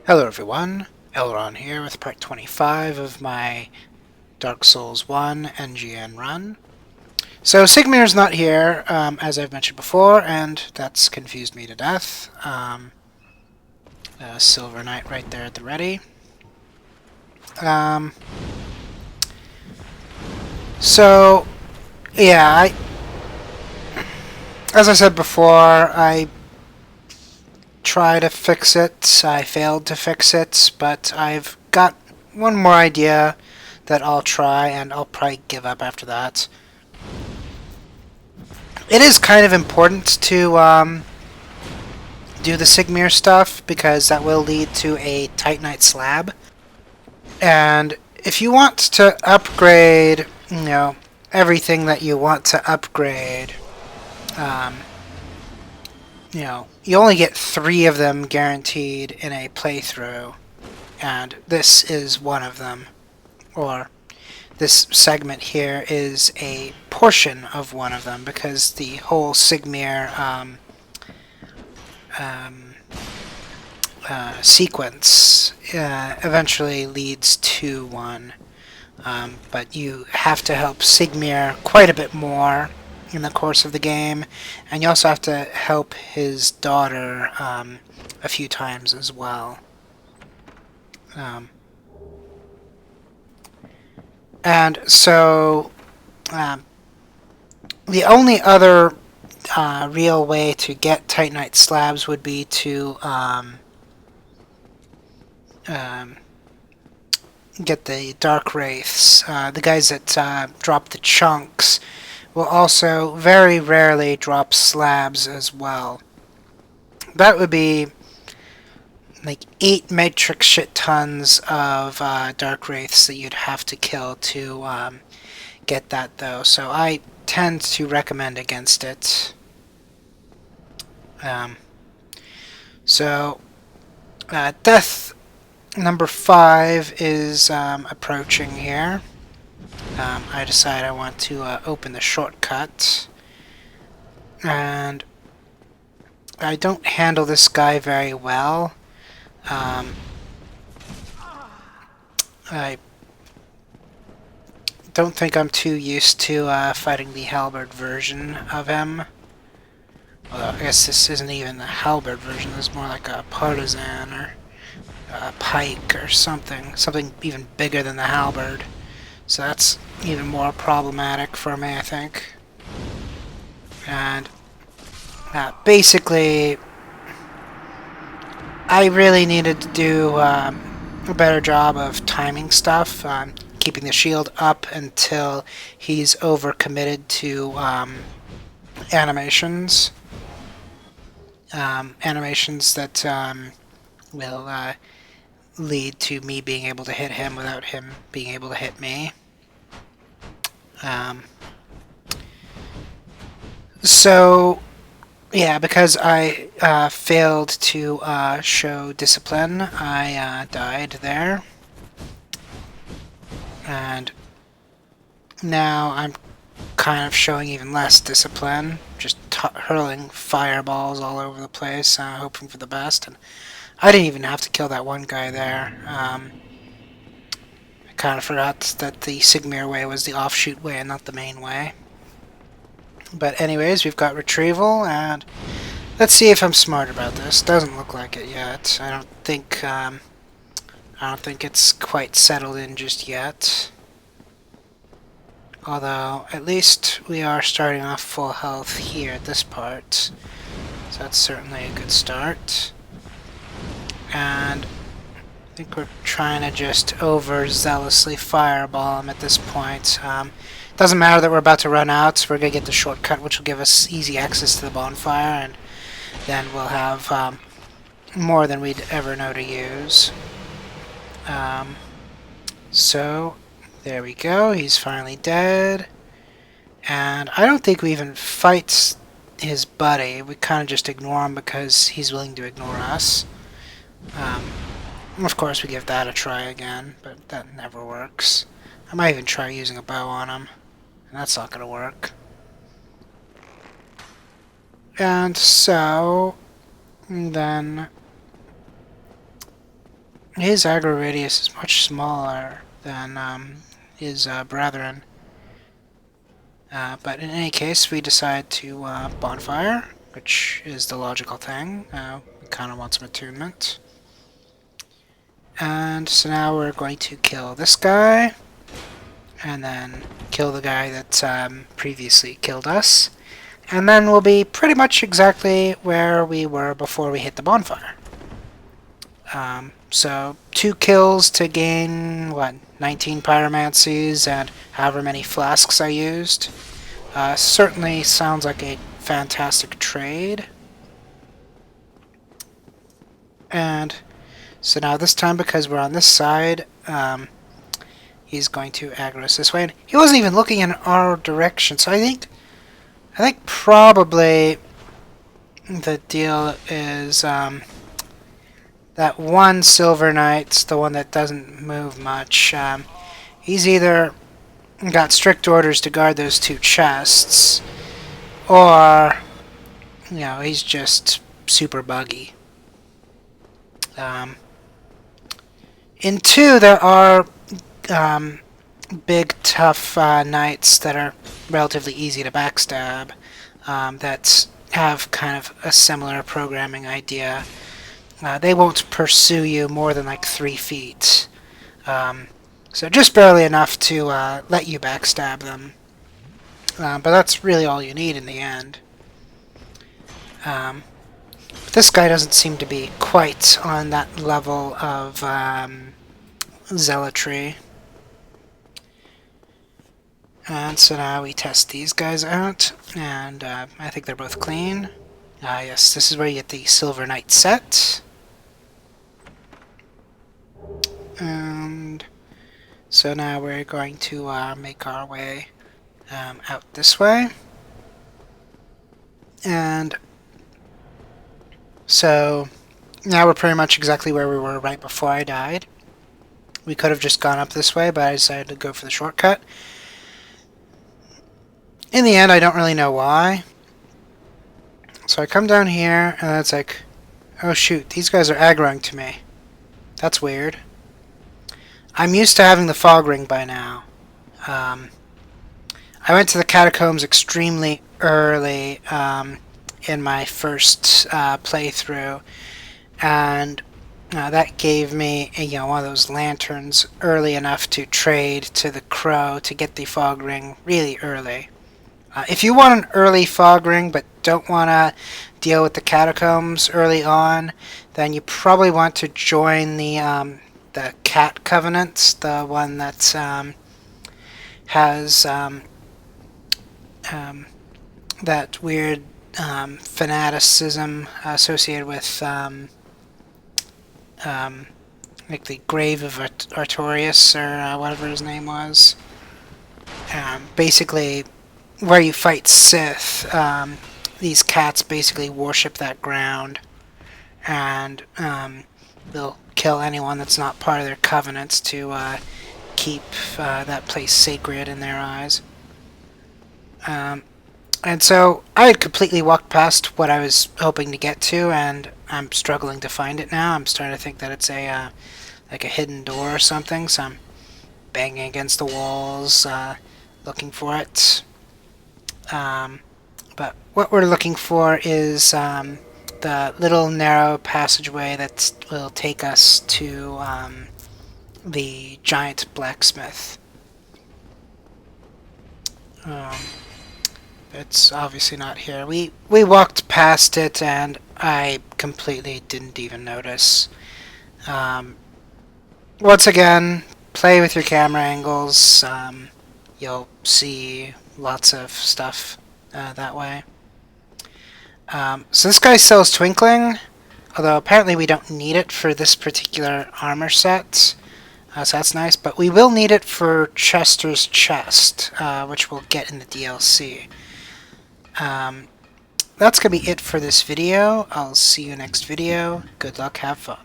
Hello everyone, LRon here with part 25 of my Dark Souls 1 NGN run. So Sigmir's not here, as I've mentioned before, and that's confused me to death. Silver Knight right there at the ready. Um, so, yeah, as I said before, I tried to fix it. I failed to fix it, but I've got one more idea that I'll try, and I'll probably give up after that. It is kind of important to do the Sigmir stuff because that will lead to a titanite slab. And if you want to upgrade, everything that you want to upgrade, um, you only get 3 of them guaranteed in a playthrough, and this is one of them. Or this segment here is a portion of one of them because the whole Sigmir sequence eventually leads to one. But you have to help Sigmir quite a bit more in the course of the game, and you also have to help his daughter a few times as well. And so the only other real way to get titanite slabs would be to get the dark wraiths. The guys that drop the chunks will also very rarely drop slabs as well. That would be like 8 matrix shit tons of dark wraiths that you'd have to kill to get that, though. So I tend to recommend against it. Death number 5 is approaching here. I decide I want to open the shortcut. And I don't handle this guy very well. I don't think I'm too used to fighting the halberd version of him. Although I guess this isn't even the halberd version, this is more like a partisan or a pike or something. Something even bigger than the halberd. So that's even more problematic for me, I think. And basically, I really needed to do a better job of timing stuff, keeping the shield up until he's overcommitted to animations. Animations that will lead to me being able to hit him without him being able to hit me. So, yeah, because I failed to show discipline, I died there. And now I'm kind of showing even less discipline, just hurling fireballs all over the place, hoping for the best. And I didn't even have to kill that one guy there. I kind of forgot that the Sigmir way was the offshoot way and not the main way. But anyways, we've got retrieval, and let's see if I'm smart about this. Doesn't look like it yet. I don't think it's quite settled in just yet. Although, at least we are starting off full health here at this part. So that's certainly a good start. And I think we're trying to just overzealously fireball him at this point. Doesn't matter that we're about to run out, so we're going to get the shortcut, which will give us easy access to the bonfire, and then we'll have more than we'd ever know to use. So, there we go, he's finally dead. And I don't think we even fight his buddy, we kind of just ignore him because he's willing to ignore us. Of course we give that a try again, but that never works. I might even try using a bow on him. And that's not going to work. And so, then His aggro radius is much smaller than his brethren. But in any case, we decide to bonfire, which is the logical thing. We kind of want some attunement. And so now we're going to kill this guy, and then kill the guy that previously killed us. And then we'll be pretty much exactly where we were before we hit the bonfire. So 2 kills to gain, 19 pyromancies and however many flasks I used. Certainly sounds like a fantastic trade. And so now this time, because we're on this side, he's going to aggro us this way. And he wasn't even looking in our direction, so I think probably the deal is that one Silver Knight's the one that doesn't move much. He's either got strict orders to guard those 2 chests, or, you know, he's just super buggy. In 2, there are big, tough knights that are relatively easy to backstab, that have kind of a similar programming idea. They won't pursue you more than like 3 feet. So just barely enough to let you backstab them. But that's really all you need in the end. But this guy doesn't seem to be quite on that level of zealotry. And so now we test these guys out, and I think they're both clean. Yes, this is where you get the Silver Knight set. And so now we're going to make our way out this way. And so now we're pretty much exactly where we were right before I died. We could have just gone up this way, but I decided to go for the shortcut. In the end, I don't really know why. So I come down here, and it's like, oh shoot, these guys are aggroing to me. That's weird. I'm used to having the fog ring by now. I went to the catacombs extremely early in my first playthrough, and that gave me one of those lanterns early enough to trade to the crow to get the fog ring really early. If you want an early fog ring but don't want to deal with the catacombs early on, then you probably want to join the Cat Covenant, the one that has that weird fanaticism associated with like the Grave of Artorias, or whatever his name was. Basically, where you fight Sith, these cats basically worship that ground, and they'll kill anyone that's not part of their covenants to keep that place sacred in their eyes. And so I had completely walked past what I was hoping to get to, and I'm struggling to find it now. I'm starting to think that it's a like a hidden door or something, so I'm banging against the walls looking for it. But what we're looking for is the little narrow passageway that will take us to the giant blacksmith. It's obviously not here. We walked past it and I completely didn't even notice. Once again, play with your camera angles. You'll see lots of stuff that way. So this guy sells Twinkling, although apparently we don't need it for this particular armor set. So that's nice, but we will need it for Chester's chest, which we'll get in the DLC. That's going to be it for this video. I'll see you next video. Good luck, have fun.